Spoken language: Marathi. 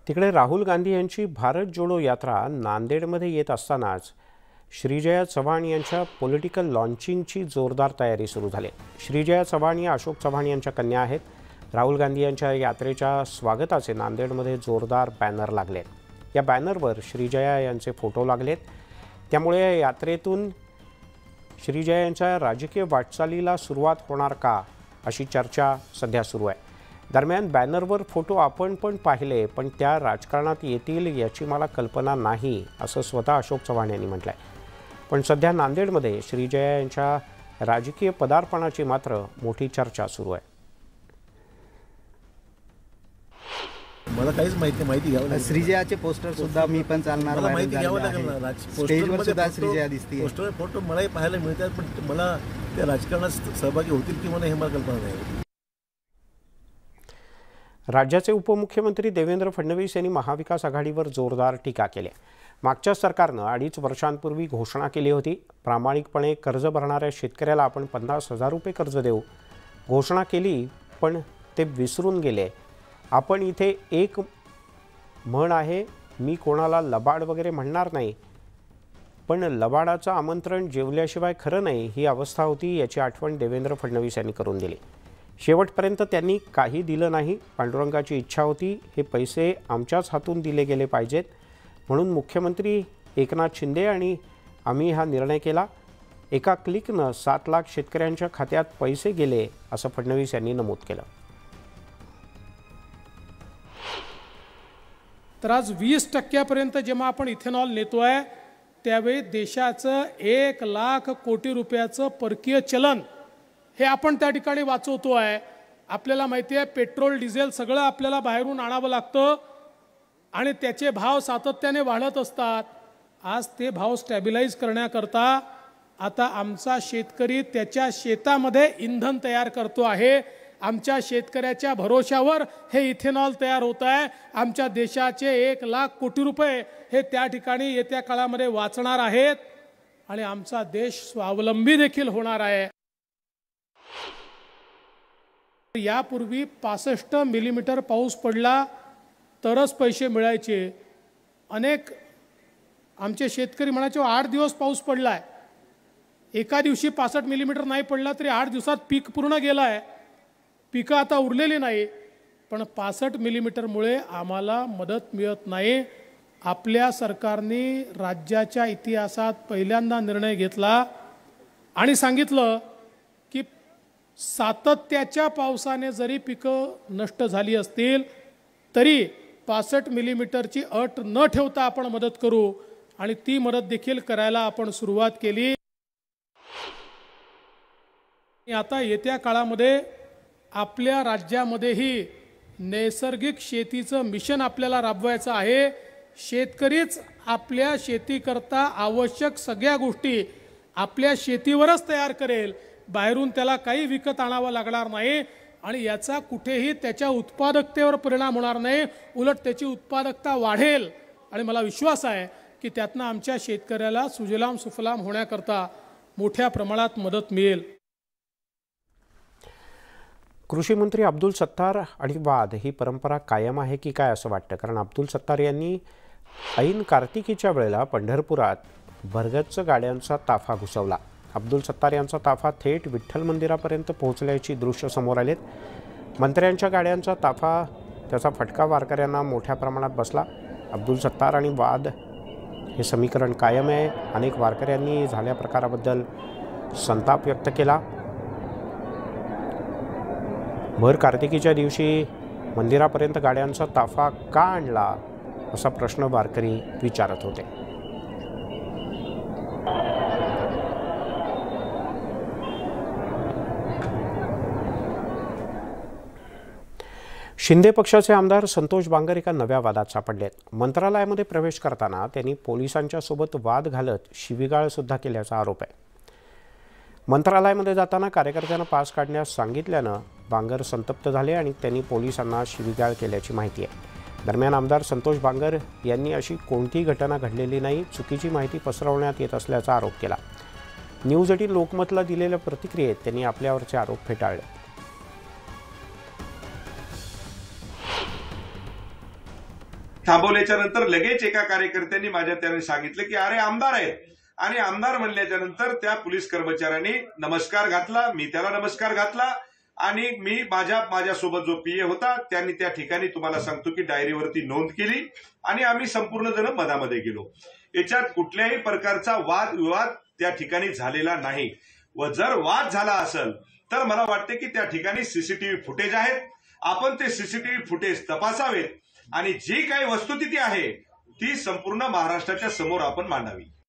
तिकडे राहुल गांधी यांची भारत जोडो यात्रा नांदेडमध्ये येत असतानाच श्रीजया चव्हाण यांच्या पॉलिटिकल लॉन्चिंगची जोरदार तयारी सुरू झाली। श्रीजया चव्हाण या अशोक चव्हाण यांच्या कन्या आहेत। राहुल गांधी यांच्या यात्रेच्या स्वागताचे नांदेडमध्ये जोरदार बॅनर लागले। या बॅनरवर श्रीजया यांचे फोटो लागलेत। त्यामुळे या यात्रेतून श्रीजया यांच्या राजकीय वाटचालीला सुरुवात होणार का अशी चर्चा सध्या सुरू आहे। दरम्यान बॅनरवर फोटो आपण पण पाहिले, पण त्या राजकारणात येतील याची मला कल्पना नाही असं स्वतः अशोक चव्हाण यांनी म्हटलंय। पण सध्या नांदेडमध्ये श्रीजया यांच्या राजकीय पदार्पणाची मात्र मोठी चर्चा सुरू आहे। मला काहीच माहिती घ्यावं लागेल। श्रीजयाचे पोस्टर सुद्धा मी पण चालणार माहिती घ्यावं लागेल। स्टेजवर सुद्धा श्रीजया दिसते। पोस्टर फोटो मलाही पाहायला मिळतात, पण मला त्या राजकारणात सहभागी होतील की मला हे मला कल्पना नाही। राज्याचे उपमुख्यमंत्री देवेंद्र फडणवीस यांनी महाविकास आघाडीवर जोरदार टीका केली। मागच्या सरकारनं 2.5 वर्षांपूर्वी घोषणा केली होती, प्रामाणिकपणे कर्ज भरणाऱ्या शेतकऱ्याला आपण 50,000 रुपये कर्ज देऊ। घोषणा केली पण ते विसरून गेले। आपण इथे एक म्हण आहे, मी कोणाला लबाड वगैरे म्हणणार नाही, पण लबाडाचं आमंत्रण जेवल्याशिवाय खरं नाही ही अवस्था होती, याची आठवण देवेंद्र फडणवीस यांनी करून दिली। शेवटपर्यंत त्यांनी काही दिलं नाही। पांडुरंगाची इच्छा होती हे पैसे आमच्याच हातून दिले गेले पाहिजेत, म्हणून मुख्यमंत्री एकनाथ शिंदे आणि आम्ही हा निर्णय केला। एका क्लिकनं 7 लाख शेतकऱ्यांच्या खात्यात पैसे गेले असं फडणवीस यांनी नमूद केलं। तर आज 20% जेव्हा आपण इथेनॉल नेतोय त्यावेळी देशाचं 1 लाख कोटी रुपयाचं परकीय चलन हे आपण त्या ठिकाणी वाचवतो आहे। आपल्याला माहिती आहे पेट्रोल डिझेल सगळं आपल्याला बाहेरून आणावं लागतं आणि त्याचे भाव सातत्याने वाढत असतात। आज ते भाव स्टॅबिलाइज करण्याकरता आता आमचा शेतकरी त्याच्या शेतामध्ये इंधन तयार करतो आहे। आमच्या शेतकऱ्याच्या भरोशावर हे इथेनॉल तयार होत आहे। आमच्या देशाचे 1 लाख कोटी रुपये हे त्या ठिकाणी येत्या काळामध्ये वाचणार आहेत आणि आमचा देश स्वावलंबी देखील होणार आहे। यापूर्वी 65 मिलीमीटर पाऊस पडला तरच पैसे मिळायचे। अनेक आमचे शेतकरी म्हणायचे 8 दिवस पाऊस पडलाय, एका दिवशी 65 मिलीमीटर नाही पडला तरी 8 दिवसात पीक पूर्ण गेलं आहे, पिकं आता उरलेली नाही। पण 65 मिलीमीटरमुळे आम्हाला मदत मिळत नाही। आपल्या सरकारने राज्याच्या इतिहासात पहिल्यांदा निर्णय घेतला आणि सांगितलं की सातत्याच्या पावसाने जरी पिकं नष्ट झाली असतील तरी 65 मिलीमीटरची अट न ठेवता आपण मदत करू आणि ती मदत देखील करायला आपण सुरुवात केली। आता येत्या काळामध्ये आपल्या राज्यामध्येही नैसर्गिक शेतीचं मिशन आपल्याला राबवायचं आहे। शेतकरीच आपल्या शेतीकरता आवश्यक सगळ्या गोष्टी आपल्या शेतीवरच तयार करेल, बाहेरून त्याला काही विकत आणावं लागणार नाही आणि याचा कुठेही त्याच्या उत्पादकतेवर परिणाम होणार नाही, उलट त्याची उत्पादकता वाढेल आणि मला विश्वास आहे की त्यातनं आमच्या शेतकऱ्याला सुजलाम सुफलाम होण्याकरता मोठ्या प्रमाणात मदत मिळेल। कृषी मंत्री अब्दुल सत्तार आणि वाद ही परंपरा कायम आहे की काय असं वाटतं, कारण अब्दुल सत्तार यांनी ऐन कार्तिकीच्या वेळेला पंढरपुरात भरगच्च गाड्यांचा ताफा घुसवला। अब्दुल सत्तार यांचा ताफा थेट विठ्ठल मंदिरापर्यंत पोहोचल्याची दृश्य समोर आलेत। मंत्र्यांच्या गाड्यांचा ताफा त्याचा फटका वारकऱ्यांना मोठ्या प्रमाणात बसला। अब्दुल सत्तार आणि वाद हे समीकरण कायम आहे। अनेक वारकऱ्यांनी झाल्या प्रकाराबद्दल संताप व्यक्त केला। भर कार्तिकीच्या दिवशी मंदिरापर्यंत गाड्यांचा ताफा का आणला असा प्रश्न वारकरी विचारत होते। शिंदे पक्षाचे आमदार संतोष बांगर एका नव्या वादात सापडलेत। मंत्रालयामध्ये प्रवेश करताना त्यांनी पोलिसांच्या सोबत वाद घालत शिवीगाळ सुद्धा केल्याचा आरोप आहे। मंत्रालयामध्ये जाताना कार्यकर्त्यांना पास काढण्यास सांगितल्यानं बांगर संतप्त झाले आणि त्यांनी पोलिसांना शिवीगाळ केल्याची माहिती आहे। दरम्यान आमदार संतोष बांगर यांनी अशी कोणतीही घटना घडलेली नाही, चुकीची माहिती पसरवण्यात येत असल्याचा आरोप केला। न्यूज 18 लोकमतला दिलेल्या प्रतिक्रियेत त्यांनी आपल्यावरचे आरोप फेटाळले। थांबवल्याच्या नंतर लगेच एका कार्यकर्त्यांनी माझ्या त्याने सांगितलं की अरे आमदार आहेत, आणि आमदार म्हणल्याच्या नंतर त्या पोलीस कर्मचाऱ्यांनी नमस्कार घातला, मी त्याला नमस्कार घातला, आणि मी माझ्यासोबत जो पीए होता त्यांनी त्या ठिकाणी तुम्हाला सांगतो की डायरीवरती नोंद केली, आणि आम्ही संपूर्ण जण मधामध्ये गेलो. याच्यात कुठल्याही प्रकारचा वाद विवाद त्या ठिकाणी झालेला नाही. व जर वाद झाला असेल तर मला वाटते की त्या ठिकाणी सीसीटीव्ही फुटेज आहेत, आपण ते सीसीटीव्ही फुटेज तपासावेत, आणि जी काही वस्तुस्थिती आहे ती संपूर्ण महाराष्ट्राच्या समोर आपण मांडावी.